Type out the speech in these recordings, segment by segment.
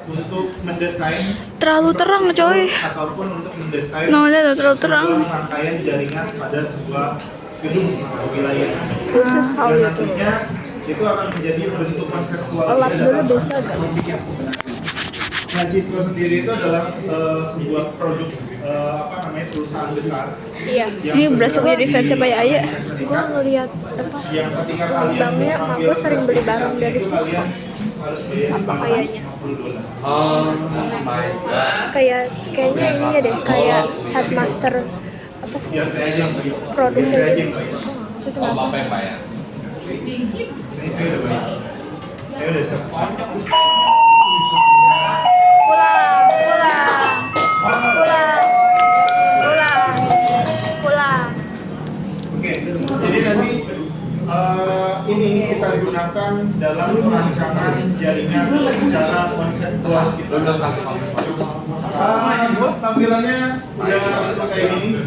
untuk mendesain Terlalu terang coy. ataupun untuk mendesain Lihat terlalu terang. sebuah rangkaian jaringan pada sebuah gedung atau wilayah. This is how Dan you do it. nantinya itu akan menjadi bentuk konseptual Lap dari dulu dalam bisa gak? musik yang sebenarnya. Nah, Cisco sendiri itu adalah sebuah produk perusahaan besar. Iya. Ini berasa gue jadi fans siapa ya Ayah. Gue ngeliat apa? Yang ketika kalian Lambangnya, emak gue sering beli barang dari Cisco. harus bayar Apa kayaknya? $50. Oh my god. Kayaknya ini ya deh, kayak headmaster apa sih? Biar saya aja yang bayar. Produk Biar saya aja dari yang bayar. itu Oh, kenapa? bapak yang bayar. Saya udah bayar. Saya udah siap. Pulang. Oke, jadi nanti ini kita gunakan dalam perancangan jaringan secara konseptual gitu. Belum kasih komen. Tampilannya udah kayak gini.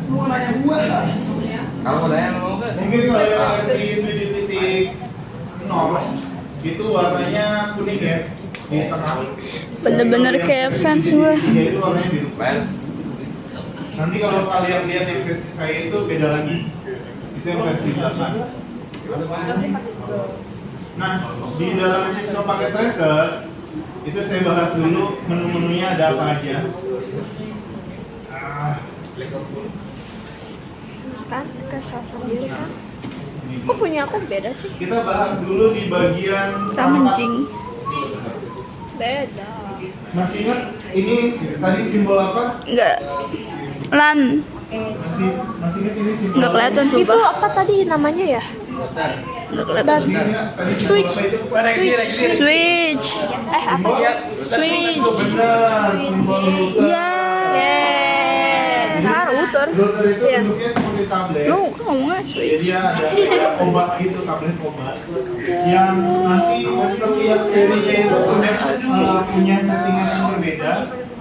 Kalau mau nanya mau nggak? Mungkin kalau yang versi 7.0 itu warnanya kuning ya di tengah. Bener-bener kayak fans gue. Iya, itu warnanya biru. Bayar. Nanti kalau kalian lihat yang versi saya itu beda lagi. Itu yang versi belakang. Nah, di dalam Cisco Packet Tracer itu saya bahas dulu menu-menunya ada apa aja. Kan kesal sendiri kan? Kok punya aku beda sih? Kita bahas dulu di bagian Sama perangkat. anjing. Beda. Masih ingat ini tadi simbol apa? Enggak. Lan. Masih ingat ini simbol Enggak kelihatan Itu sumpah. apa tadi namanya ya? Enggak kelihatan. Masih ingat tadi simbol Switch. apa itu? Switch. Apa? Switch. Benar, simbol router. Ya. Nah, router. Router itu Iya. bentuknya seperti tablet. Lu kan ngomongnya Jadi switch. dia ada obat gitu, tablet obat yang nanti setiap serinya itu punya settingan yang berbeda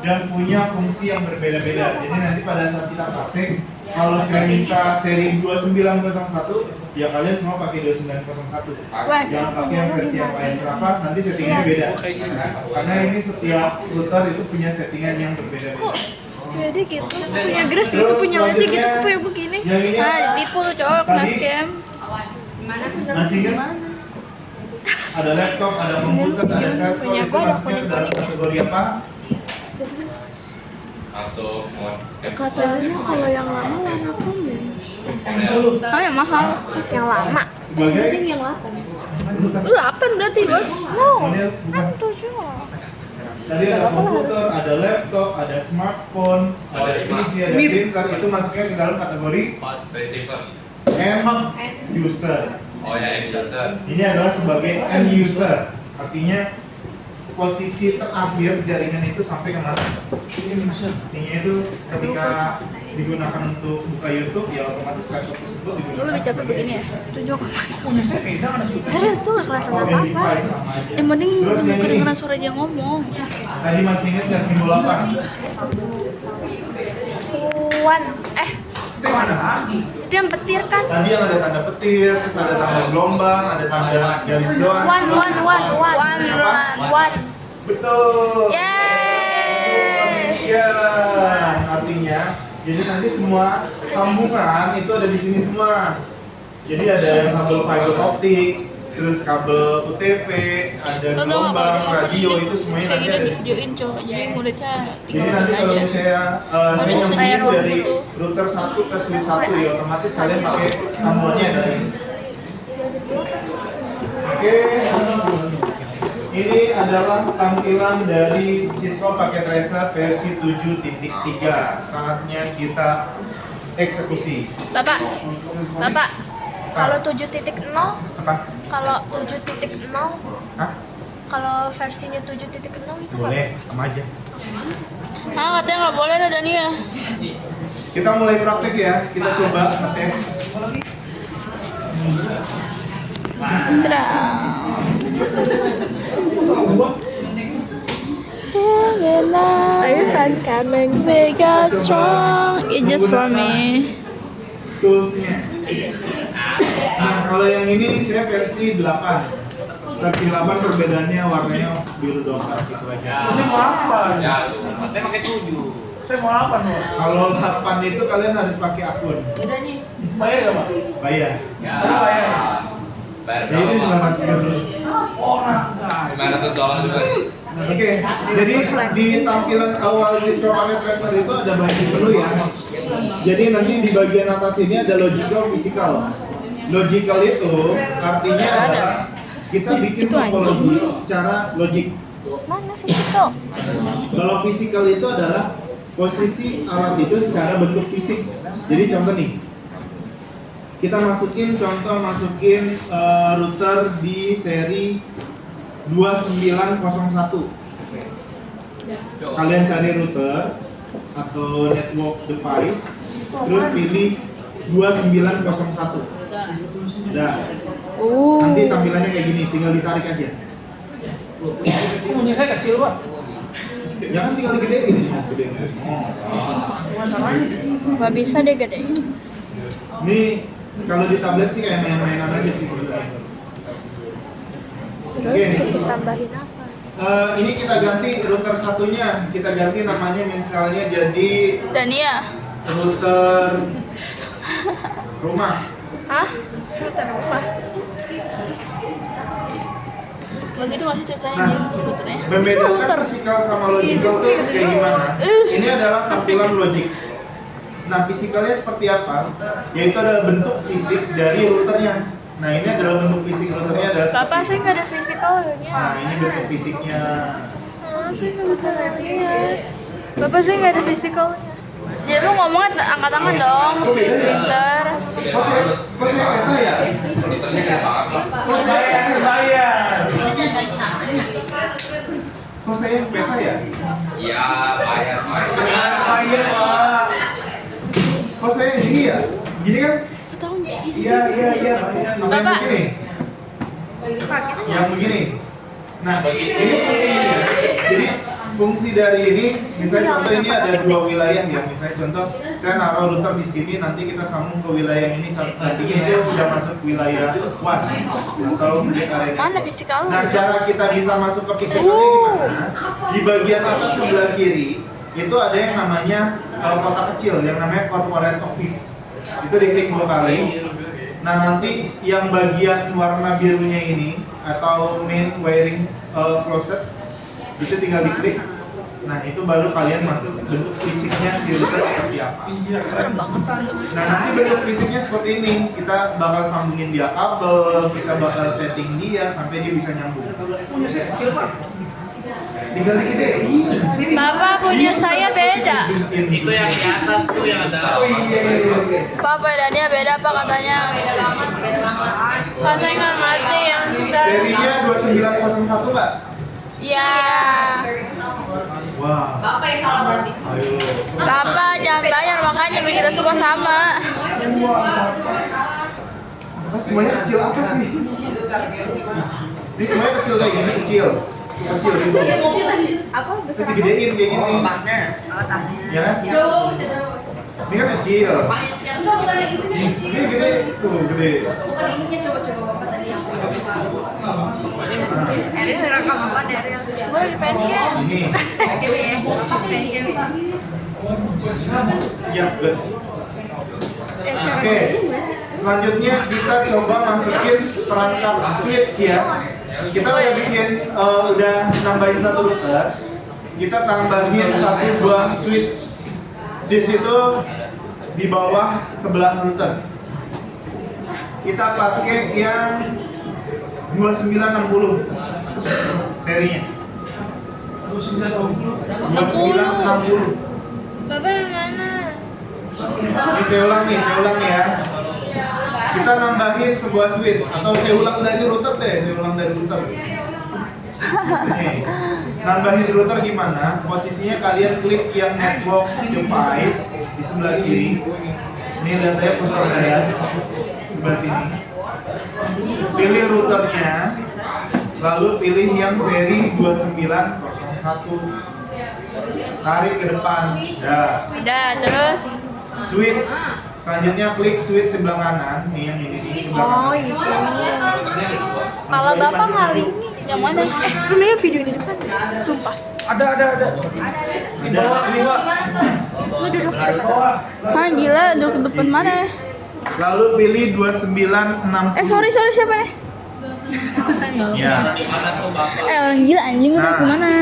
dan punya fungsi yang berbeda-beda. Jadi nanti pada saat kita praktek, kalau saya minta seri 2901, ya kalian semua pakai 2901. Jangan pakai yang versi yang lain. Kenapa? Nanti settingannya beda. Karena ini setiap router itu punya settingan yang berbeda-beda. Jadi gitu. Punya Grace gitu, punya Leti gitu, punya begini. Yang ini Ah, ditipu tuh cowok kena scam. masih ingat? Ada laptop, ada komputer, ada cellphone, Punya itu gua ada masuknya ke dalam kategori apa? Masuk mau. Katanya kalau yang lama warna kuning. Oh yang mahal. Yang lama. Sebagai Yang 8. Lu 8 berarti bos. No. model bukan. 7. Tadi ada komputer, ada laptop, ada smartphone, ada TV, ada printer, itu masuknya ke dalam kategori Receiver. end user. Oh ya, user. Ini adalah sebagai end user, artinya posisi terakhir jaringan itu sampai ke mana? Artinya itu ketika digunakan untuk buka YouTube, ya otomatis laptop tersebut Lu digunakan lebih capek sebagai begini ya? 7 kemana? Herel tuh gak kelihatan sebagai apa-apa. device sama aja. Yang penting Terus yang ini, kedengeran suara dia ngomong. tadi masih ingat nggak simbol apa? Itu yang petir kan? Tadi yang ada tanda petir, terus ada tanda gelombang, ada tanda garis doang. One. Betul. Yeay. Ya, artinya jadi nanti semua sambungan itu ada di sini semua. Jadi ada yang kabel fiber optik, terus kabel UTP, ada Lo tau gak gelombang, kalau radio itu semuanya kayak nanti gitu ada di sini. divideoin cowok. Jadi muridnya Jadi tinggal nanti nonton kalau aja. misalnya Harus saya kayak nyambungin room dari gitu. router 1 ke switch 1 ya otomatis kalian pakai sambungannya ada ini. Oke. Ini adalah tampilan dari Cisco Packet Tracer versi 7.3. Saatnya kita eksekusi. Bapak, kalau 7.0, Apa? kalau 7.0, Hah? kalau versinya 7.0 itu Boleh, sama aja. Ah katanya nggak boleh ada Dania. Kita mulai praktek ya. Kita coba ngetes. Irfan coming Big and strong, it's just for me. Toolsnya. Nah, kalau yang ini saya versi 8. Kekilauan perbedaannya warnanya biru doang gitu aja. Saya mau apa? Ya tuh, matanya pakai 7. Saya mau apa nih? Kalau 8 itu kalian harus pakai akun. Udah nih. Bayar nggak Pak? Bayar. Ya. Berapa bayar? Bayar Ya ini berapa? 900 dulu. Orang kaya. $900 juga. Oke, jadi di tampilan awal Cisco Paket Tracer itu ada banyak dulu ya. Jadi nanti di bagian atas ini ada logical, physical. Logical itu artinya adalah kita bikin Itu anjing. topologi secara logik. Mana physical? Kalau physical itu adalah posisi alat itu secara bentuk fisik. Jadi contoh nih, kita masukin router di seri 2901. Kalian cari router atau network device, terus pilih 2901. Udah. Nanti tampilannya kayak gini, tinggal ditarik aja. Punya saya kecil Pak. Ya kan tinggal digedein, gedein. Masalahnya. Gak bisa deh gede. Ini kalau di tablet sih kayak main-mainan aja sih sebenarnya. Terus kita tambahin apa? Ini kita ganti router satunya, kita ganti namanya misalnya jadi Dania. router rumah. Hah? Router apa? Begitu masih tulisannya Nah, anjing routernya. membedakan physical sama logical tuh kayak gimana? Ini adalah tampilan logik. Nah, fisikalnya seperti apa? Yaitu adalah bentuk fisik dari routernya. Nah, ini adalah bentuk fisik routernya adalah seperti Bapak saya ini. nggak ada physicalnya. Nah, ini bentuk fisiknya. Saya nggak bisa lihat. Bapak saya nggak ada physicalnya. Ya lu ngomongnya angkat tangan dong, si Peter. Kok saya peta ya? Monitornya gede banget, Pak. Bayar. Kok saya peta ya? Iya, bayar, Pak. Bayar Pak. Kok saya gini ya? Gini kan? Iya bayar. Apa yang begini? Yang begini. Nah, ini fungsinya. Jadi fungsi dari ini, misalnya contoh ini ada dua wilayah ya. Misalnya contoh, saya naruh router di sini, nanti kita sambung ke wilayah ini. Nantinya itu udah masuk wilayah one atau di area. Mana fisikal? Nah, cara kita bisa masuk ke physicalnya gimana? Di bagian atas sebelah kiri itu ada yang namanya kotak kecil, yang namanya corporate office. Itu diklik 2 kali. Nah, nanti yang bagian warna birunya ini atau main wiring closet itu tinggal diklik. Nah, itu baru kalian masuk bentuk fisiknya si router seperti apa. Serem banget sih bentuk fisik. Nah, nanti bentuk fisiknya seperti ini. Kita bakal sambungin dia kabel, kita bakal setting dia sampai dia bisa nyambung. Punya saya kecil Pak. Tinggal digedein. Bapak punya saya beda. Itu yang di atas tuh yang ada. Oh iya. Bapak Dania beda apa katanya? Kan saya nggak ngerti yang kita. Serinya 2901, Mbak. Ya. Wah. Bapak yang salah berarti. Ayo. Bapak jangan bayar makanya biar kita semua sama. Apa semuanya kecil apa sih? Ini semuanya kecil kayak gini, kecil gitu. Apa Terus digedein kayak gini. Ya kan? Ini kan kecil. Enggak, bukan yang itu nih. Ini gede, tuh gede. Bukan ininya, coba Bapak tadi yang Ariel rekam apa nih Ariel? Gue lagi facecam. Ini. Ya, good. Oke. Selanjutnya kita coba masukin perangkat switch ya. Kita udah bikin, udah nambahin satu router. Kita tambahin satu buah switch. Switch itu di bawah sebelah router. Kita pakai yang 2960 serinya. 2960. Bapak yang mana? Ini saya ulang nih ya. Kita nambahin sebuah switch atau saya ulang dari router deh, Nih, nambahin router gimana? Posisinya kalian klik yang network device di sebelah kiri. Ini lihat ya kursor saya sebelah sini. Pilih routernya, lalu pilih yang seri 2901. Tarik ke depan. Ya. Udah terus. Switch. Selanjutnya klik switch sebelah kanan. Nih yang ini nih sebelah kanan. Oh, gitu. Routernya ada 2. Kepala bapak ngaling nih. Yang mana? Lu lihat video di depan. Sumpah. Ada. Di bawah, di bawah. Lu duduk. Bawah. Hah gila, duduk ke depan mana ya? Lalu pilih 2960. Sorry siapa nih? Ya. Di mana tuh bapak? Orang gila anjing udah Nah. kemana?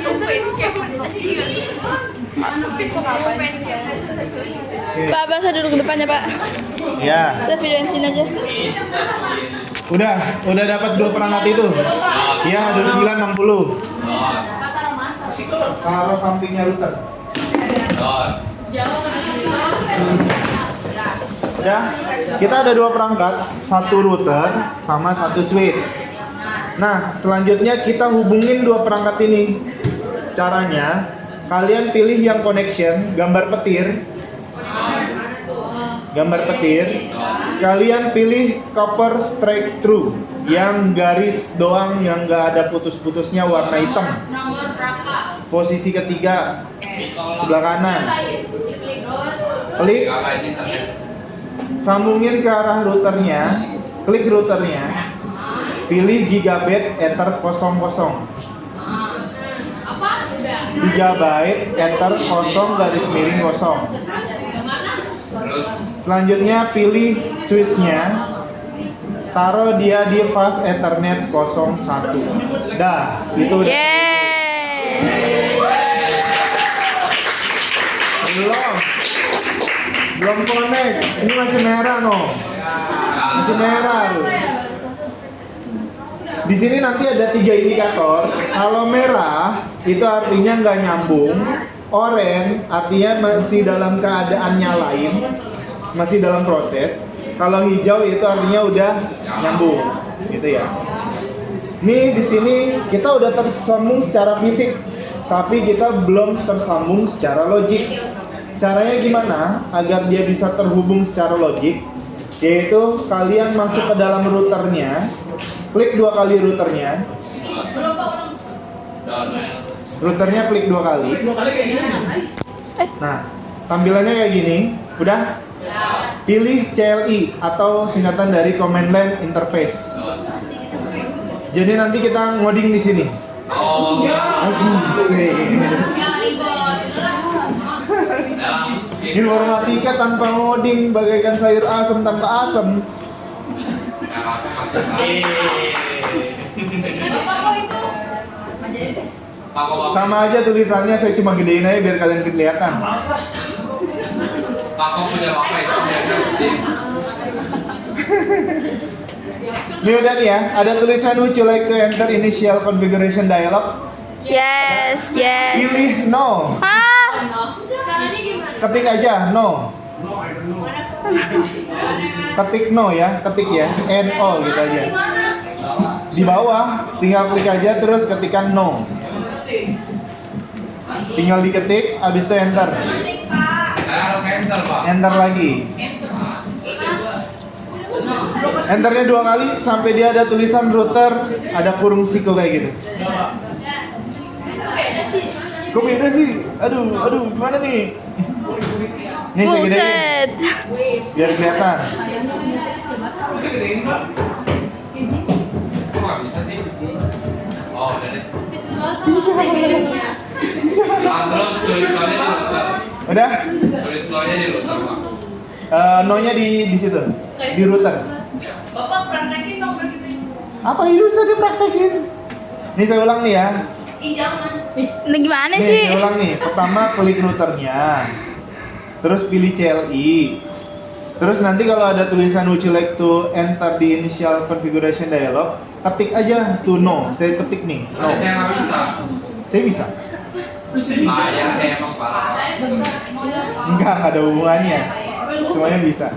Oke. Pak, saya duduk ke depan ya Pak. Ya. Saya videoin sini aja. Udah dapat 2 perangkat itu. Ya, 2960. Taruh sampingnya router. Ya, kita ada 2 perangkat, 1 router sama 1 switch. Nah, selanjutnya kita hubungin 2 perangkat ini. Caranya, kalian pilih yang connection, gambar petir. Kalian pilih copper straight through, yang garis doang, yang nggak ada putus-putusnya, warna hitam. Nomor berapa? Posisi ketiga, sebelah kanan. Klik, sambungin ke arah routernya, klik routernya, pilih gigabit, enter 00. Apa? Gigabyte, enter 0 _0. Terus Selanjutnya pilih switchnya, taruh dia di fast ethernet 01. Dah, itu udah. Yeay. Belum connect. Ini masih merah masih merah loh. Di sini nanti ada 3 indikator. Kalau merah itu artinya nggak nyambung. Oranye artinya masih dalam keadaan nyalain, masih dalam proses. Kalau hijau itu artinya udah nyambung, gitu ya. Nih di sini kita udah tersambung secara fisik, tapi kita belum tersambung secara logik. Caranya gimana agar dia bisa terhubung secara logik? Yaitu kalian masuk ke dalam routernya, klik 2 kali routernya. Routernya klik 2 kali. Nah, tampilannya kayak gini. Udah? Pilih CLI atau singkatan dari Command Line Interface. Jadi nanti kita ngoding di sini. Informatika tanpa ngoding bagaikan sayur asem tanpa asem. Sama aja tulisannya, saya cuma gedein aja biar kalian kelihatan. Papa punya bapak itu Ini udah nih ya, ada tulisan would you like to enter initial configuration dialog? Yes. Pilih no. Caranya gimana? Ketik aja no. Ketik no ya, ketik ya. And all gitu aja. Di bawah tinggal klik aja terus ketikkan no. Tinggal diketik, habis itu enter. Saya harus enter, Pak. Enter lagi. Enternya 2 kali sampai dia ada tulisan router, ada kurung siku kayak gitu. Kok beda sih? Aduh, gimana nih? Nih saya gedein, Buset. biar kelihatan. Kok nggak bisa sih? Oh, udah deh. Terus tulis lo-nya di router. Udah? Tulis lo-nya di router, Pak. No-nya di situ, di router. Bapak praktekin dong begitu. Apa itu bisa dipraktekin? Nih saya ulang nih ya. Jangan. Nah, gimana Nih sih? saya ulang nih. Pertama klik routernya, terus pilih CLI. Terus nanti kalau ada tulisan would you like to enter the initial configuration dialog, ketik aja tuh no. Saya ketik nih no. Saya nggak bisa. Saya bisa. Bayar deh emang, Pak. Enggak ada hubungannya. Semuanya bisa.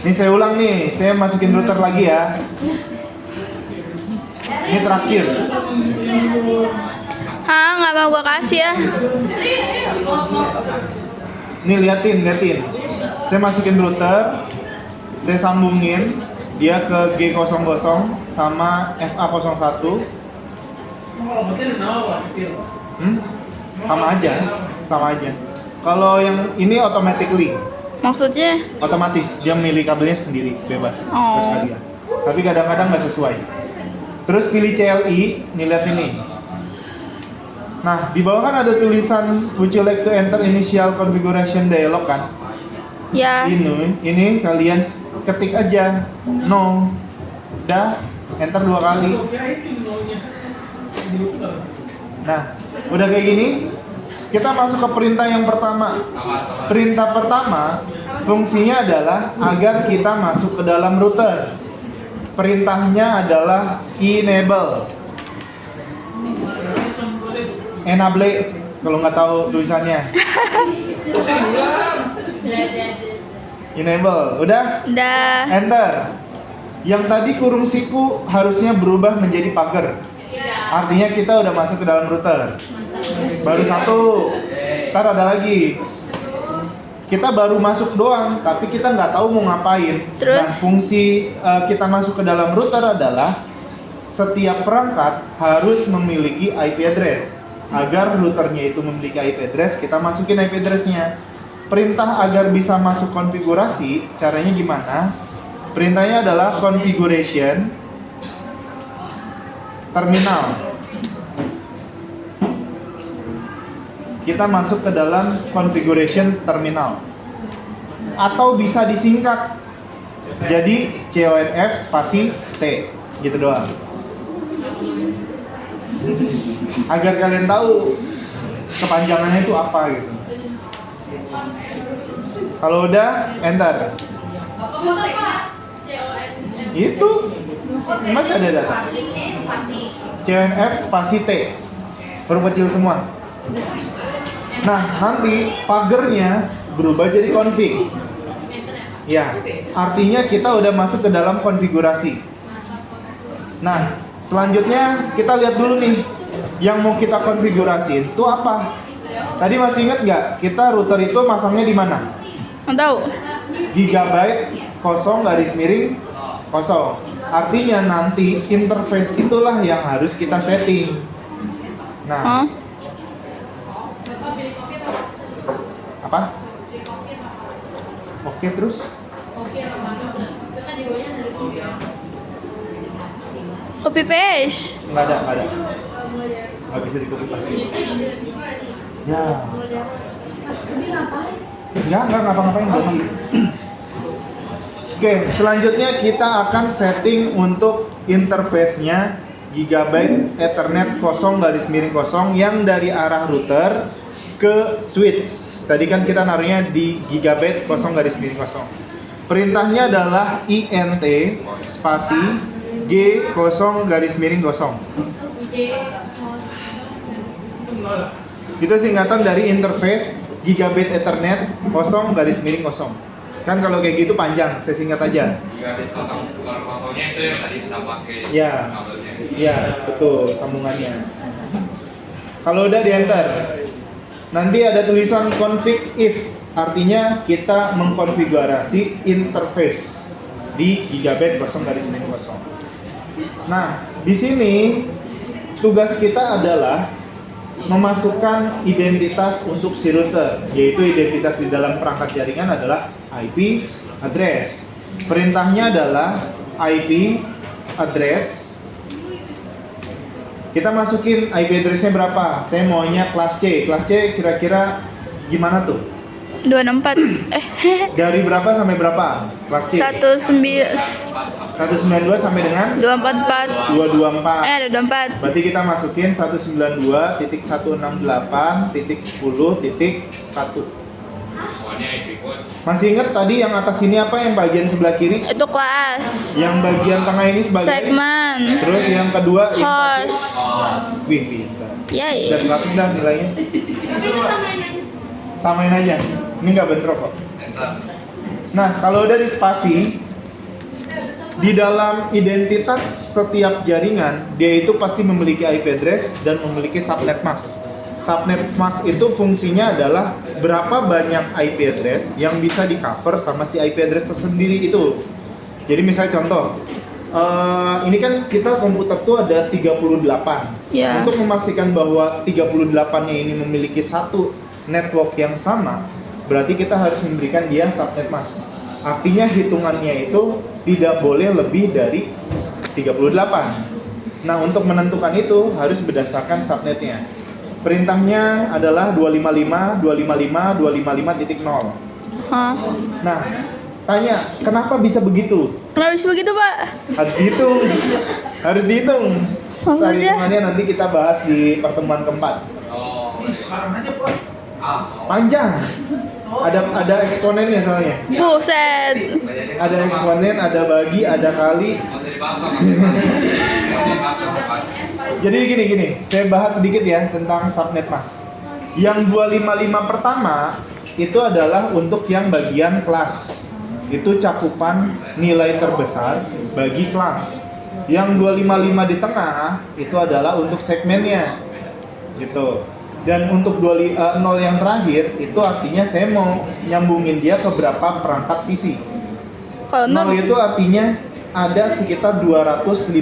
Nih saya ulang nih, saya masukin router lagi ya. Ini terakhir. Nggak mau gua kasih ya. Nih liatin. Saya masukin router, saya sambungin dia ke G00 sama FA01. Sama aja. Kalau yang ini automatically, Maksudnya? otomatis dia milih kabelnya sendiri, bebas. Oh. Terus tapi kadang-kadang nggak sesuai. Terus pilih CLI, nih lihat ini. Nah, di bawah kan ada tulisan would you like to enter initial configuration dialog kan? Ya. Ini kalian ketik aja no. Udah, enter 2 kali. Nah, udah kayak gini, kita masuk ke perintah yang pertama. Sama-sama. Perintah pertama fungsinya adalah agar kita masuk ke dalam router. Perintahnya adalah enable. Enable kalau nggak tahu tulisannya. Enable, udah? Udah. Enter. Yang tadi kurung siku harusnya berubah menjadi pagar. Artinya kita udah masuk ke dalam router. Baru 1. Ntar ada lagi. Kita baru masuk doang, tapi kita nggak tahu mau ngapain. Terus? Nah, fungsi kita masuk ke dalam router adalah setiap perangkat harus memiliki IP address. Agar routernya itu memiliki IP address, kita masukin IP address-nya. Perintah agar bisa masuk konfigurasi, caranya gimana? Perintahnya adalah configuration terminal. Kita masuk ke dalam configuration terminal. Atau bisa disingkat. Jadi CONF spasi T, gitu doang. Agar kalian tahu kepanjangannya itu apa gitu. Kalau udah, enter. Bapak mau TK? CON. Itu masih ada data. CONF spasi T, huruf kecil semua. Nah, nanti pagernya berubah jadi config. Ya, artinya kita udah masuk ke dalam konfigurasi. Nah, selanjutnya kita lihat dulu nih, yang mau kita konfigurasi itu apa? Tadi masih ingat nggak? Kita router itu masangnya di mana? Nggak tahu. Gigabyte 0 0. Artinya nanti interface itulah yang harus kita setting. Nah, Hah? Bapak pilih kopi apa master? apa? Pilih kopi apa master? Oke terus? Kopi apa master? Itu kan di bawahnya dari 9. Copy paste. Nggak ada. Nggak bisa di copy paste. Ya. Ini ngapain? Nggak ngapa-ngapain berarti. Oke, selanjutnya kita akan setting untuk interface-nya Gigabyte Ethernet 0 yang dari arah router ke switch. Tadi kan kita naruhnya di Gigabyte 0 Perintahnya adalah int spasi G 0 Itu singkatan dari interface Gigabyte Ethernet 0 Kan kalau kayak gitu panjang, saya singkat aja. Garis kosongnya itu yang tadi kita pakai Ya. kabelnya. Iya, betul sambungannya. Kalau udah di enter, nanti ada tulisan config if, artinya kita mengkonfigurasi interface di Gigabyte 0 Nah, di sini tugas kita adalah memasukkan identitas untuk si router, yaitu identitas di dalam perangkat jaringan adalah IP address. Perintahnya adalah IP address. Kita masukin IP address-nya berapa? Saya maunya kelas C. Kelas C kira-kira gimana tuh? 264. Dari berapa sampai berapa? Kelas C. 192 sampai dengan 244. 224. Ada 24. Berarti kita masukin 192.168.10.1. Pokoknya IP code. Masih ingat tadi yang atas ini apa, yang bagian sebelah kiri? Itu kelas. Yang bagian tengah ini sebagai Segmen. Terus yang kedua yang satu. Host. Wih, pintar. Yay. Dan 100 dah nilainya. Tapi itu samain aja. Samain aja. Ini nggak bentrok kok. Enter. Nah, kalau udah di spasi, di dalam identitas setiap jaringan, dia itu pasti memiliki IP address dan memiliki subnet mask. Subnet mask itu fungsinya adalah berapa banyak IP address yang bisa di cover sama si IP address tersendiri itu. Jadi misalnya contoh, ini kan kita komputer tuh ada 38. Ya. Untuk memastikan bahwa 38-nya ini memiliki satu network yang sama, berarti kita harus memberikan dia subnet mask. Artinya hitungannya itu tidak boleh lebih dari 38. Nah, untuk menentukan itu harus berdasarkan subnetnya. Perintahnya adalah 255, 255, 255.0. Hah? Nah, tanya, kenapa bisa begitu? Kenapa bisa begitu, Pak? Harus dihitung. Harus dihitung. Maksudnya? Hitungannya nanti kita bahas di pertemuan keempat. Oh, Sekarang aja, Pak. Panjang. Ada eksponennya soalnya. Buset. Ada eksponen, ada bagi, ada kali. masih dibahas Pak, masih dibahas ke depan. Jadi gini, saya bahas sedikit ya tentang subnet Mas. Yang 255 pertama itu adalah untuk yang bagian kelas. Itu cakupan nilai terbesar bagi kelas. Yang 255 di tengah itu adalah untuk segmennya. Gitu. Dan untuk 0 yang terakhir itu artinya saya mau nyambungin dia ke berapa perangkat PC. Kalau 0 itu artinya ada sekitar 255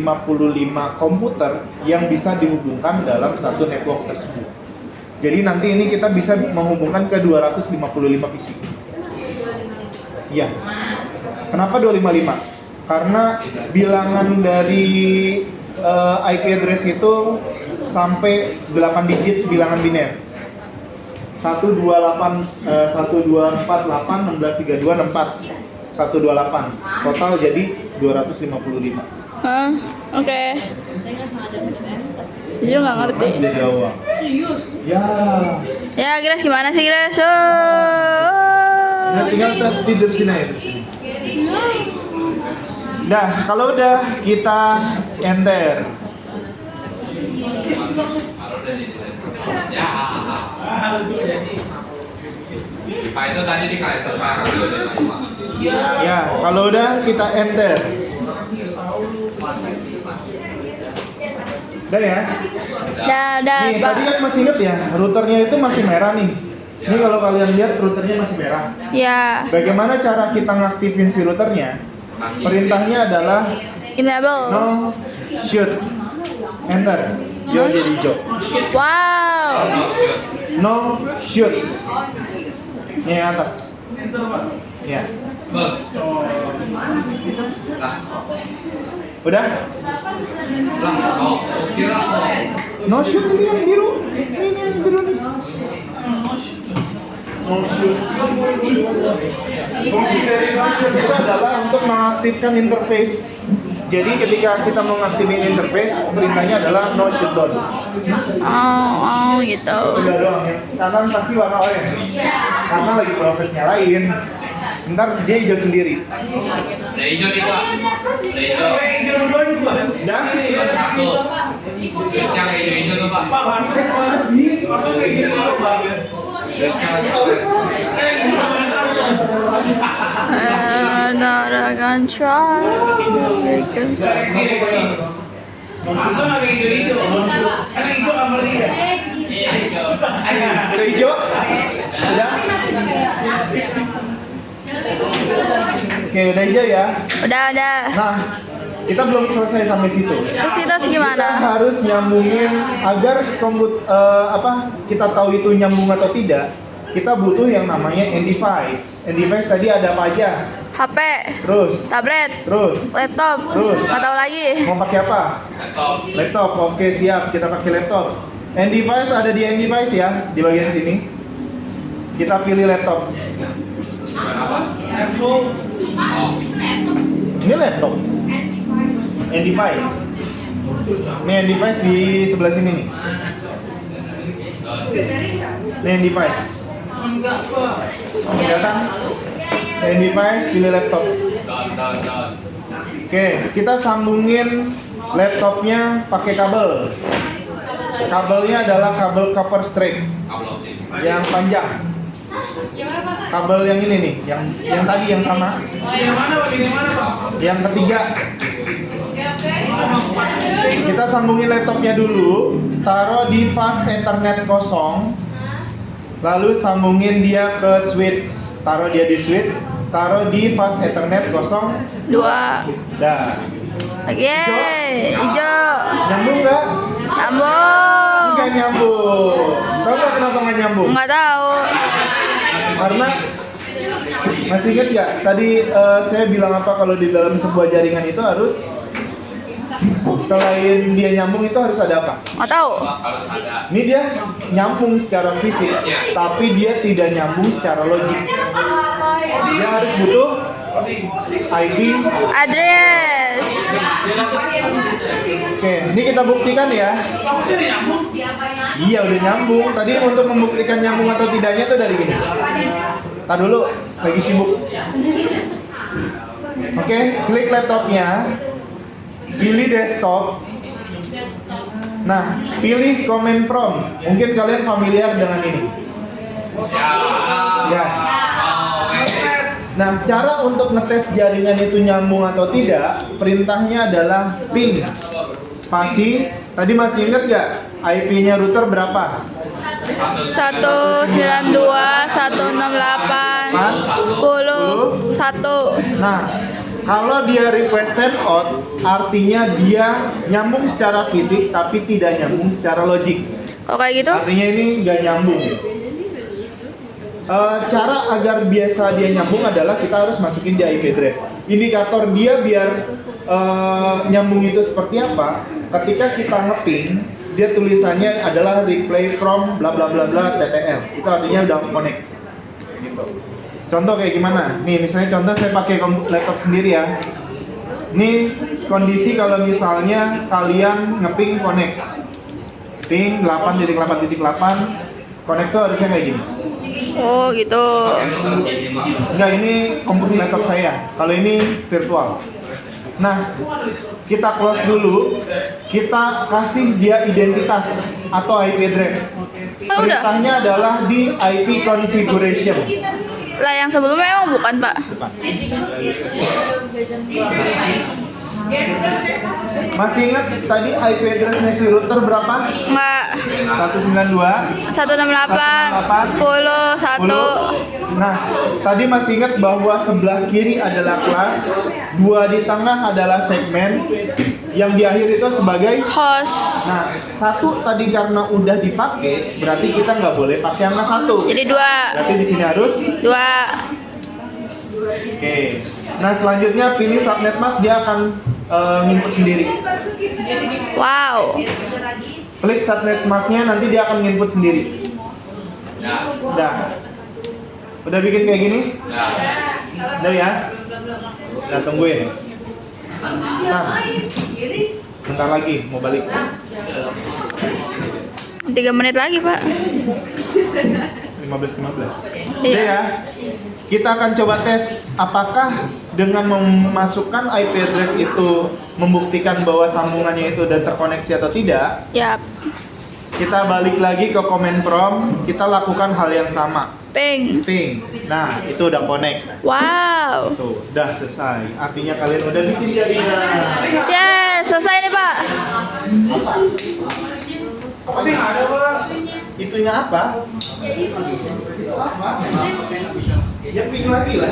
komputer yang bisa dihubungkan dalam satu network tersebut. Jadi nanti ini kita bisa menghubungkan ke 255 PC. Iya. Kenapa 255? Karena bilangan dari IP address itu sampai 8 digit bilangan biner. 128 124 8 16 32 64 128. Total jadi 255. Hah? Oke. Saya nggak sengaja beneran. Jujur nggak ngerti. Jadi awal. Serius? Ya. Ya, Grace gimana sih, Grace? Nah, tinggal tidur sini aja, tidur sini. Dah, kalau udah kita enter. Ya, Pak itu tadi di kalender Pak. Ya, kalau udah kita enter. Udah ya. Udah, Nih, Pak. tadi kan masih inget ya, routernya itu masih merah nih. Ini kalau kalian lihat routernya masih merah. Ya, Bagaimana cara kita ngaktifin si routernya? Perintahnya adalah enable. no shoot. Enter. Dia jadi hijau. Wow. No shoot. Ini yang atas. Ya. Udah? No shoot ini yang biru. Ini yang biru nih. No shoot. Fungsi dari no shoot itu adalah untuk mengaktifkan interface. Jadi ketika kita mengaktifkan interface, perintahnya adalah no shoot down. Oh, gitu. Udah doang ya. Kanan pasti warna oranye. Karena lagi prosesnya lain. Ntar dia hijau sendiri. Udah hijau nih Pak. Udah hijau. Hijau dua-duanya, Pak. Dah? Baru satu. Terus yang hijau-hijau tuh Pak. Pak, langsung kayak gitu, Pak. Terus yang masih Not a control. Dari sini ke sini. Langsung ada hijau-hijau. Ada hijau kamar dia. Iya hijau. Udah hijau? Udah? Oke, udah hijau ya. Udah. Nah, kita belum selesai sampai situ. Terus kita Kita gimana? harus nyambungin agar kita tahu itu nyambung atau tidak. Kita butuh yang namanya end device. End device tadi ada apa aja? HP, Terus, tablet, terus. laptop. Terus. Nggak tahu lagi. Mau pakai apa? Laptop. Laptop. Oke, siap. Kita pakai laptop. End device ada di end device ya, di bagian sini. Kita pilih laptop. Berapa? Laptop. Oh. Ini laptop. End device. Ini end device di sebelah sini nih. Ini end device. Enggak, Pak. Kelihatan? End device, pilih laptop. Don. Oke, kita sambungin laptopnya pakai kabel. Kabelnya adalah kabel copper strip Kabel optik. yang panjang. Kabel yang ini nih, yang tadi yang sama. Yang mana, Pak? Yang mana, Pak? Yang ketiga. Kita sambungin laptopnya dulu, taruh di fast Ethernet kosong. Lalu sambungin dia ke switch, taruh dia di switch, taruh di fast Ethernet kosong. 2. Dah. Oke, hijau. Nyambung nggak? Nyambung. Nggak nyambung. Tahu nggak kenapa nggak nyambung? Nggak tahu. Karena Masih ingat nggak? Tadi saya bilang apa kalau di dalam sebuah jaringan itu harus selain dia nyambung itu harus ada apa? Nggak tahu. Kalau ada. Ini dia nyambung secara fisik, tapi dia tidak nyambung secara logik. Dia harus butuh IP. Address. Oke, ini kita buktikan ya. Iya udah nyambung. Tadi untuk membuktikan nyambung atau tidaknya itu dari gini. Tar dulu, lagi sibuk. Oke, klik laptopnya, pilih desktop. Nah, pilih command prompt. Mungkin kalian familiar dengan ini. Ya. Nah, cara untuk ngetes jaringan itu nyambung atau tidak, perintahnya adalah ping spasi. Tadi masih ingat nggak IP-nya router berapa? 192.168.10.1. Nah, kalau dia request timeout, artinya dia nyambung secara fisik tapi tidak nyambung secara logik. Kalau kayak gitu? Artinya ini nggak nyambung. Cara agar biasa dia nyambung adalah kita harus masukin di IP address. Indikator dia biar nyambung itu seperti apa? Ketika kita ngeping, dia tulisannya adalah replay from bla bla bla bla TTL. Itu artinya udah connect. Gitu. Contoh kayak gimana? Nih misalnya contoh saya pakai laptop sendiri ya. Nih kondisi kalau misalnya kalian ngeping connect. Ping 8.8.8 connect tuh harusnya kayak gini. Oh gitu. Enggak, ini komputer laptop saya. Kalau ini virtual. Nah, kita close dulu. Kita kasih dia identitas atau IP address. Oh, udah. Perintahnya adalah di IP configuration. Lah yang sebelumnya emang bukan, Pak? Depan. Masih ingat tadi IP address si router berapa? Enggak. 192 168 10 1. Nah, tadi masih ingat bahwa sebelah kiri adalah kelas, dua di tengah adalah segmen, yang di akhir itu sebagai Host. Nah, satu tadi karena udah dipakai, berarti kita nggak boleh pakai angka satu. Jadi 2. Berarti di sini harus 2. Oke. Nah, selanjutnya pilih subnet mask, dia akan nginput sendiri. Wow. Klik subnet masknya, nanti dia akan nginput sendiri. Udah. Udah bikin kayak gini? Udah ya? Nah, tungguin. Nah, bentar lagi mau balik. 3 menit lagi, Pak. 15. Iya. Udah ya. Kita akan coba tes apakah dengan memasukkan IP address itu membuktikan bahwa sambungannya itu udah terkoneksi atau tidak. Yap. Kita balik lagi ke command prompt, kita lakukan hal yang sama. Ping. Ping. Nah, itu udah connect. Wow. Tuh, udah selesai. Artinya kalian udah bikin jaringan. Yes, selesai nih, Pak. Apa sih ada, Pak? Itunya apa? Itu apa? Ya ping lagi lah.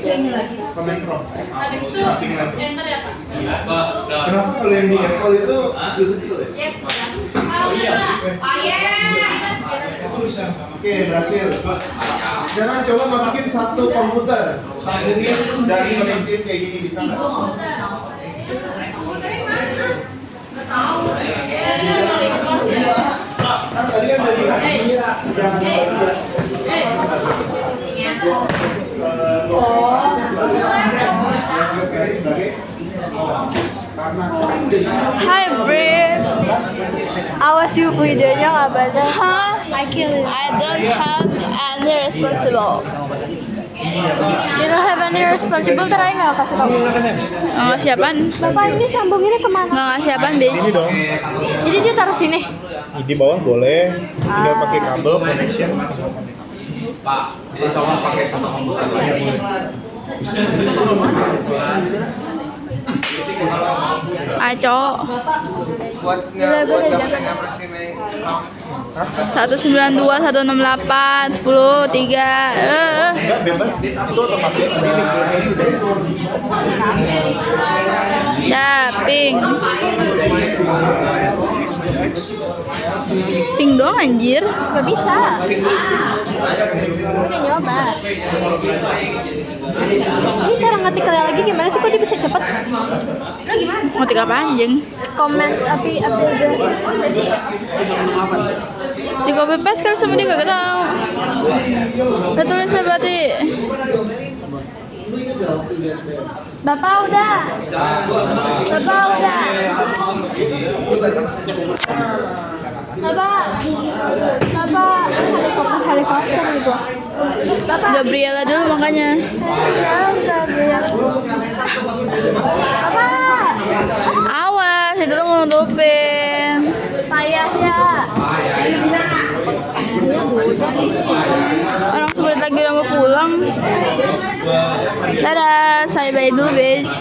Ping lagi. Command prompt. Ping lagi. Iya. Kenapa kalau yang di Apple itu kecil-kecil ya? Yes. Oke, berhasil. Sekarang coba masukin satu komputer. Sambungin dari mesin kayak gini, bisa nggak? Kan tadi kan dari Hybrid. Awas yuk videonya nggak banyak. Hah? I kill you. I don't have any responsible. You don't have any responsible, terakhir nggak kasih tahu. Nggak ngasih apaan? Bapak ini sambunginnya kemana? Nggak ngasih apaan, bitch? ini dong. Jadi dia taruh sini. Di bawah boleh, tinggal pakai kabel connection. Pak, jadi tolong pakai satu komputer lagi. Aco. Gila, gue udah jago. 192 168 10 3. Enggak, bebas. Itu otomatis nanti di sebelah sini udah. Ya, ping. Pink doang anjir. Gak bisa. Udah nyoba. Ini cara ngetik lagi gimana sih? Kok dia bisa cepet? Lo gimana? Ngetik apa anjing? Komen api aja. Di copy paste kan sama dia gak tahu. Udah tulis lah berarti. Bapak udah. Bapak udah. Bapak. Bapak. Helikopter gitu. Bapak. Gabriela dulu makanya. Gabriela. Bapak. Awas, itu lo mau nutupin. Payah ya. Orang sebentar lagi udah mau pulang. Dadah, saya bye dulu, bitch.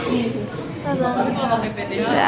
Bapak. Dadah.